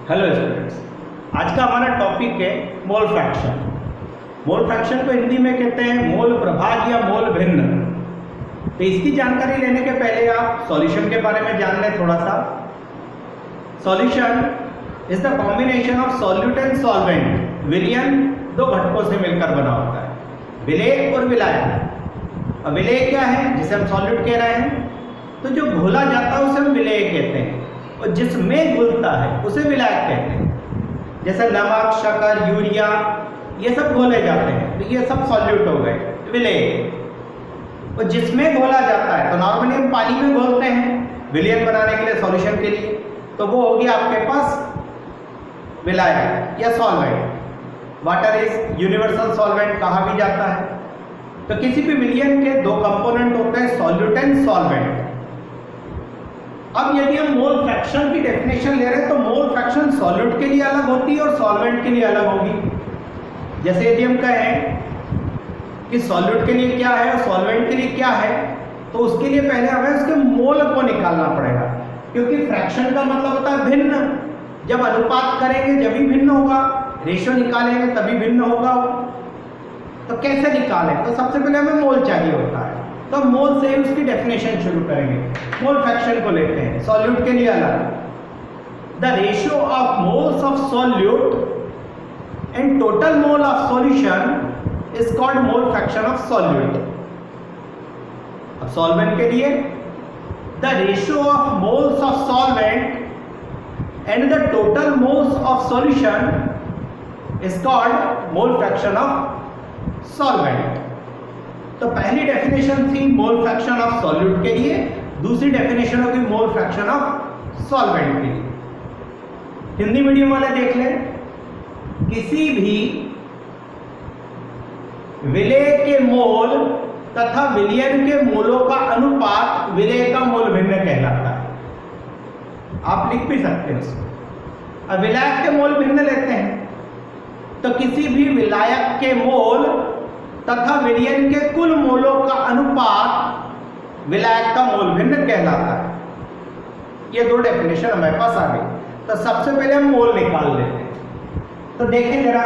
Hello students, आज का हमारा टॉपिक है मोल फ्रैक्शन। मोल फ्रैक्शन को हिंदी में कहते हैं मोल प्रभाग या मोल भिन्न। तो इसकी जानकारी लेने के पहले आप सॉल्यूशन के बारे में जान लें थोड़ा सा। Solution is the combination of solute and solvent. विलयन दो घटकों से मिलकर बना होता है, विलेय और विलायक। अब विलेय क्या है, जिसे हम सॉल्यूट कह रहे हैं, तो जो घोला जाता है उसे हम विलेय कहते हैं, और जिसमें घुलता है उसे विलायक कहते हैं। जैसे नमक, शक्कर, यूरिया, ये सब घोले जाते हैं, तो ये सब सॉल्यूट हो गए, विलेय। और जिसमें घोला जाता है, तो नॉर्मली हम पानी में घोलते हैं विलयन बनाने के लिए, सॉल्यूशन के लिए, तो वो हो गया आपके पास विलायक या solvent. Water is universal solvent कहा भी जाता है। तो किसी भी विलयन के दो कंपोनेंट होते हैं, सॉल्यूट एंड सॉल्वेंट। अब यदि हम मोल फ्रैक्शन की डेफिनेशन ले रहे हैं, तो मोल फ्रैक्शन सॉल्यूट के लिए अलग होती है और सॉल्वेंट के लिए अलग होगी। जैसे यदि हम कहें कि सॉल्यूट के लिए क्या है और सॉल्वेंट के लिए क्या है, तो उसके लिए पहले हमें उसके मोल को निकालना पड़ेगा, क्योंकि फ्रैक्शन का मतलब होता है भिन्न। जब अनुपात करेंगे जब भी भिन्न होगा, रेशियो निकालेंगे तभी भिन्न होगा। तो कैसे निकालें, तो सबसे पहले हमें मोल चाहिए होता है, तो मोल से ही उसकी डेफिनेशन शुरू करेंगे। मोल फ्रैक्शन को लेते हैं, सॉल्यूट के लिए अलग। The ratio of moles of solute and total mole of solution is called mole fraction of solute. अब सॉल्वेंट के लिए the ratio of moles of solvent and the total moles of solution is called mole fraction of solvent. तो पहली definition थी मोल fraction of solute के लिए, दूसरी definition होगी मोल फ्रैक्शन ऑफ सॉल्वेंट के लिए। हिंदी मीडियम वाले देख लें, किसी भी विलेय के मोल तथा विलयन के मोलों का अनुपात विलेय का मोल भिन्न कहलाता है। आप लिख भी सकते हैं उसको। अब विलायक के मोल भिन्न लेते हैं, तो किसी भी विलायक के मोल तथा विलयन के कुल मोलों का अनुपात विलायक का मोल भिन्न कहलाता है। ये दो डेफिनेशन हमारे पास आ गई। तो सबसे पहले हम मोल निकाल लेते हैं। तो देखें जरा,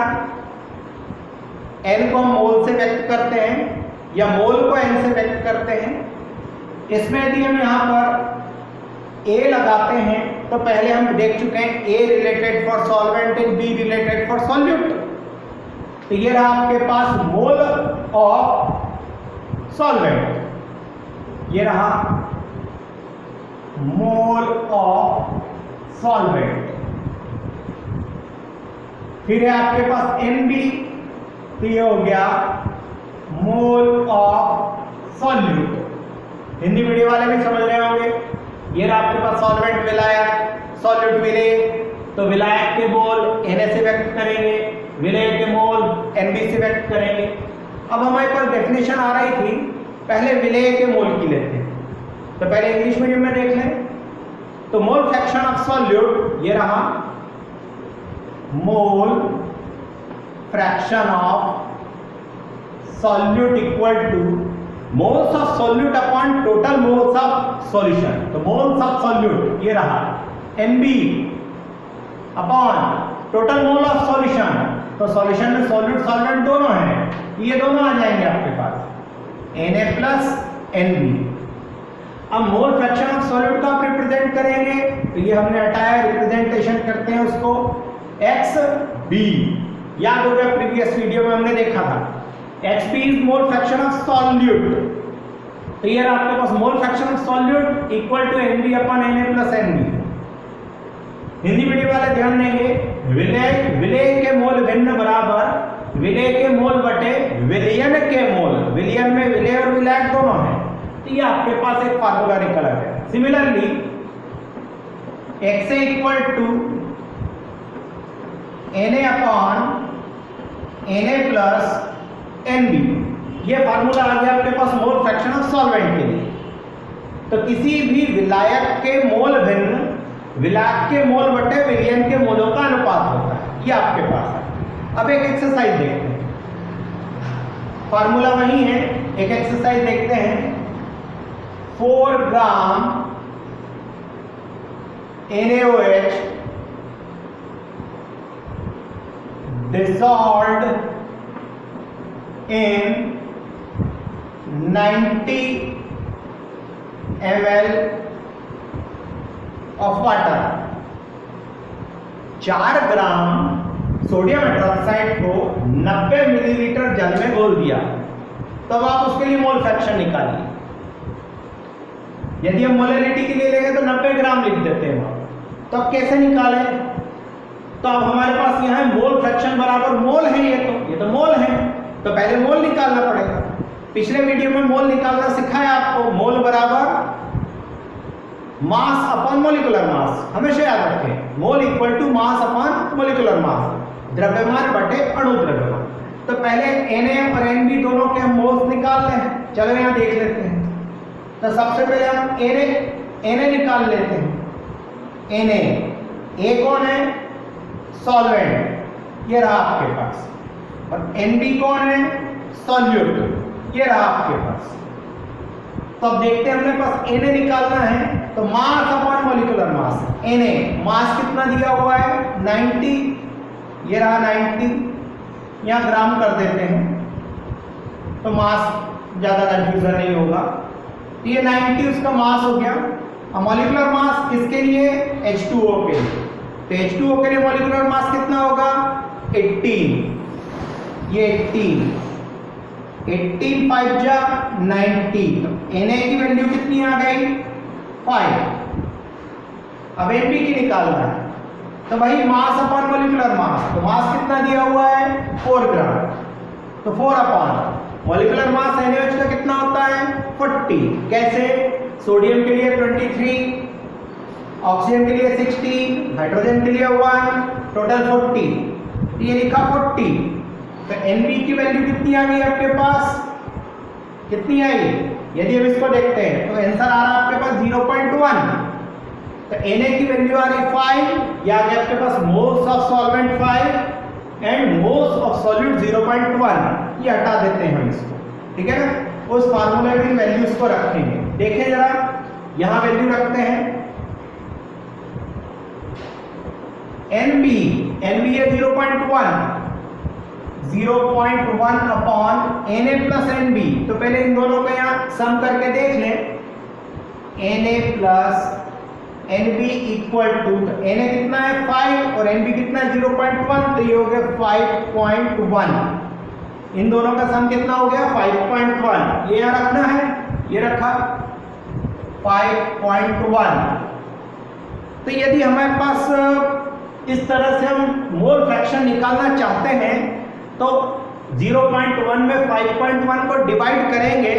n को हम मोल से व्यक्त करते हैं या मोल को n से व्यक्त करते हैं। इसमें यदि हम यहाँ पर a लगाते हैं, तो पहले हम देख चुके हैं a related for solvent and b related for solute. तो ये रहा आपके पास मोल ऑफ सॉल्वेंट, ये रहा मोल ऑफ सॉल्वेंट। फिर है आपके पास NB, तो ये हो गया mole of solute. Hindi medium वाले भी समझ रहे होंगे। ये रहा आपके पास सॉल्वेंट विलायक, सॉल्यूट विलेय। तो विलायक के मोल Na से व्यक्त करेंगे, विलेय के मोल Nb से व्यक्त करेंगे। अब हमारे पास डेफिनेशन आ रही थी, पहले विलेय के मोल की लेते हैं। तो पहले इंग्लिश मीडियम में देख लें, तो मोल फ्रैक्शन ऑफ सॉल्यूट ये रहा मोल fraction of solute equal to moles of solute upon total moles of solution. तो मोल्स ऑफ सॉल्यूट ये रहा Nb upon total mole of solution. तो सॉल्यूशन में सॉल्यूट सॉल्वेंट दोनों हैं, ये दोनों आ जाएंगे आपके पास Na प्लस Nb। अब मोल फ्रैक्शन ऑफ सॉल्यूट को आप रिप्रेजेंट करेंगे, तो ये हमने हटाया, रिप्रेजेंटेशन करते हैं उसको XB। याद हो गया, प्रीवियस वीडियो में हमने देखा था XB is mole fraction of solute. तो ये आपके पास mole fraction of solute equal to Nb upon Na plus Nb। Hindi medium वाले ध्यान देंगे, विलेय के मोल भिन्न बराबर विलेय के मोल बटे विलयन के मोल। विलयन में विलेय और विलायक दोनों हैं, तो ये आपके पास एक फार्मूला निकल आ गया। Similarly XA equal to Na upon Na plus Nb, ये फार्मूला आ गया आपके पास मोल फ्रैक्शन ऑफ सॉल्वेंट के लिए। तो किसी भी विलायक के मोल भिन्न विलायक के मोल बटे विलयन के मोलों का अनुपात होता है, ये आपके पास है। अब एक एक्सरसाइज देखते हैं, फार्मूला वही है, एक एक्सरसाइज देखते हैं। 4 ग्राम NaOH dissolved in 90 ml of water। 4 gram sodium hydroxide को 90 मिलीलीटर जल में घोल दिया, तब आप उसके लिए मोल फ्रैक्शन निकालिए। यदि हम मोलरिटी के लिए लेंगे तो 90 ग्राम लिख देते हैं वहां, तो अब कैसे निकालें? तो अब हमारे पास यहाँ है मोल फ्रैक्शन बराबर मोल है, ये तो मोल है, तो पहले मोल निकालना पड़ेगा। पिछले वीडियो में मोल निकालना सिखाया आपको। मोल बराबर मास अपॉन मोलिकुलर मास, हमेशा याद रखें, mole equal to mass upon molecular mass, द्रव्यमान बटे अणु द्रव्यमान। तो पहले Na और Nb दोनों के हम मोल्स निकाल लें। चलो यहाँ देख लेते हैं। तो सबसे पहले हम Na निकाल लेते हैं। Na कौन है? सॉल्वेंट, ये रहा आपके पास। और Nb कौन है? सॉल्यूट, ये रहा आपके पास। तो अब देखते हैं, अपने पास Na निकालना है, तो मास अपॉन मोलिकुलर मास। Na मास कितना दिया हुआ है? 90, ये रहा 90, यहाँ ग्राम कर देते हैं तो मास ज़्यादा कंफ्यूजन नहीं होगा। तो ये 90 उसका मास हो गया। अब मॉलिक्यूलर मास किसके लिए? H2O के लिए। तो H2O के लिए मॉलिक्यूलर मास कितना होगा? 18, ये 18 5 जा 90। तो Na की वैल्यू कितनी आ गई? 5। अब Nb की निकालना है, तो भाई मास अपॉन मोलिकुलर मास। तो मास कितना दिया हुआ है? 4 ग्राम, तो 4 अपॉन मोलिकुलर मास NaOH का कितना होता है? 40। कैसे? सोडियम के लिए 23, ऑक्सीजन के लिए 16, हाइड्रोजन के लिए 1, टोटल 40। ये लिखा 40। तो Nb की वैल्यू कितनी आ गई आपके पास? कितनी आई? यदि हम इसको देखते हैं तो आंसर आ रहा है आपके पास 0.1। तो Na की वैल्यू आ रही 5, या आपके पास moles of solvent 5 and moles of solute 0.1। ये हटा देते हैं हम इसको, ठीक है ना? उस फार्मूले की वैल्यूज को रखेंगे। देखें जरा, यहां वैल्यू रखते हैं। Nb है 0.1 अपॉन Na प्लस Nb। तो पहले इन दोनों को यहाँ सम करके देख लें। Na plus Nb equal to, Na कितना है? 5 और Nb कितना है? 0.1। तो ये हो गया 5.1। इन दोनों का सम कितना हो गया? 5.1। ये यहाँ रखना है, ये रखा 5.1। तो यदि हमारे पास इस तरह से हम मोल फ्रैक्शन निकालना चाहते हैं तो 0.1 में 5.1 को डिवाइड करेंगे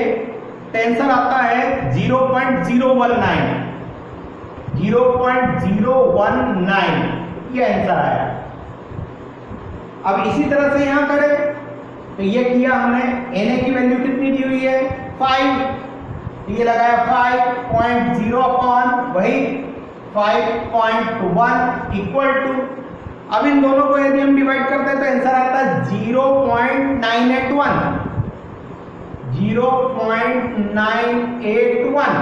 तो आंसर आता है 0.019। 0.019 ये आंसर आया। अब इसी तरह से यहां करें तो ये किया हमने। Na की वैल्यू कितनी दी हुई है? 5। ये लगाया 5.0 अपॉन वही 5.1 इक्वल टू, अब इन दोनों को यदि हम डिवाइड करते हैं तो आंसर आता है 0.981। 0.981।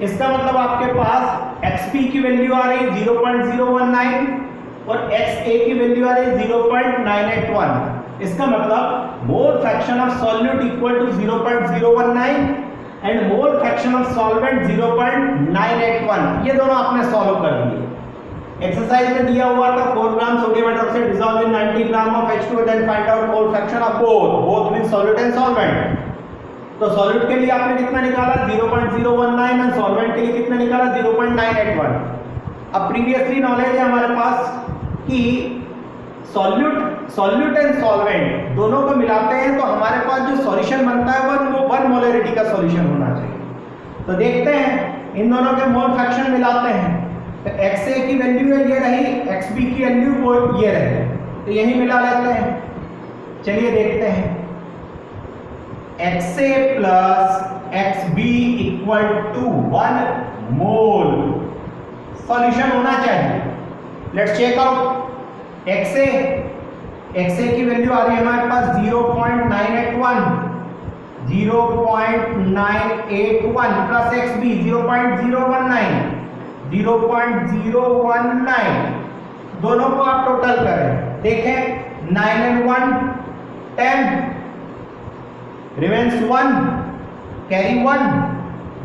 इसका मतलब आपके पास xp की वैल्यू आ रही है 0.019 और xa की वैल्यू आ रही है 0.981। इसका मतलब mole fraction of solute equal to 0.019 and mole fraction of solvent 0.981। ये दोनों आपने सॉल्व कर दिए। एक्सरसाइज में दिया हुआ था 4 gram sodium hydroxide dissolve in 90 gram of H2 then find out mole fraction of both means solute and solvent. तो सॉल्यूट के लिए आपने कितना निकाला? 0.019 और सॉल्वेंट के लिए कितना निकाला? 0.981। अब प्रीवियसली नॉलेज है हमारे पास कि सॉल्यूट एंड सॉल्वेंट दोनों को मिलाते हैं तो हमारे पास जो सॉल्यूशन बनता है वो 1 मोलरिटी का सॉल्यूशन होना चाहिए। तो देखते हैं, इन दोनों के मोल फ्रैक्शन मिलाते हैं। तो XA की वैल्यू है ये रही, XB की वैल्यू वो ये रही, तो यही मिला लेते हैं। चलिए देखते हैं। XA plus XB equal to 1 mole solution होना चाहिए। Let's check out. XA की वैल्यू आ रही है हमारे पास 0.981 प्लस XB 0.019 दोनों को आप टोटल करें, देखें 9 and 1 10, remains 1, carry 1,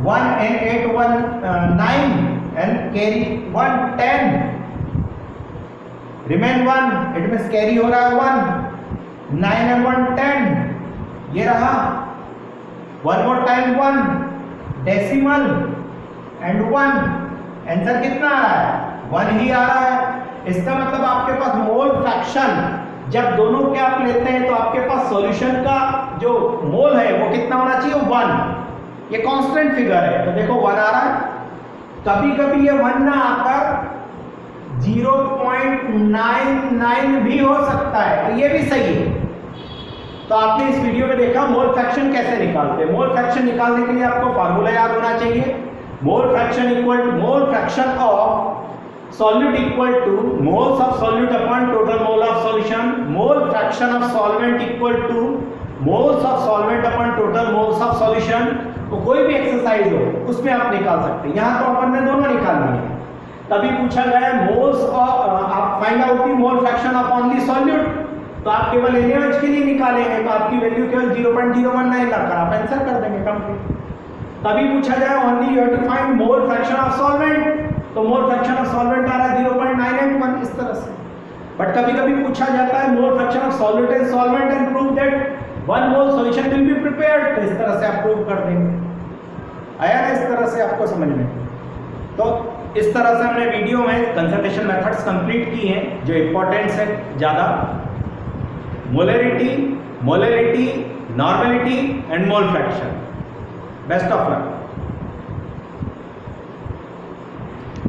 1 and 8 1 9 and carry 1 10, remain 1, it means carry हो रहा है 1, 9 and 1 10, ये रहा, one more time 1, decimal and 1, answer कितना आ रहा है 1 ही आ रहा है। इसका मतलब आपके पास मोल फ्रैक्शन जब दोनों के आप लेते हैं तो आपके पास सॉल्यूशन का जो मोल है वो कितना होना चाहिए 1, ये कांस्टेंट फिगर है तो देखो 1 आ रहा है। कभी कभी ये 1 ना आकर 0.99 भी हो सकता है तो ये भी सही है। तो आपने इस वीडियो में देखा मोल फ्रैक्शन कैसे निकालते हैं। मोल फ्रैक्शन निकालने के लिए आपको फार्मूला याद होना चाहिए। Mole fraction equal to mole fraction of solute equal to moles of solute upon total mole of solution. Mole fraction of solvent equal to moles of solvent upon total moles of solution. तो कोई भी exercise हो उसमें आप निकाल सकते हैं। यहाँ तो अपन ने दोनों निकालनी है। तभी पूछा गया मोल्स आप find out the mole fraction of only solute, तो आप केवल NaOH के लिए निकालेंगे तो आपकी वैल्यू केवल 0.019 लाकर आप आंसर कर देंगे कंप्लीट। तभी पूछा जाए only you have to find mole fraction of solvent, तो मोल फ्रैक्शन ऑफ सॉल्वेंट आ रहा है 0.981 इस तरह से। बट कभी कभी पूछा जाता है मोल fraction of solute and solvent and prove that 1 mole solution will be prepared, तो इस तरह से आप प्रूव कर देंगे। आया ना इस तरह से आपको समझ में। तो इस तरह से हमने वीडियो में कंसंट्रेशन मेथड्स कंप्लीट की हैं जो इंपॉर्टेंट है ज़्यादा। Molarity, molarity, normality and mole fraction. Best of luck.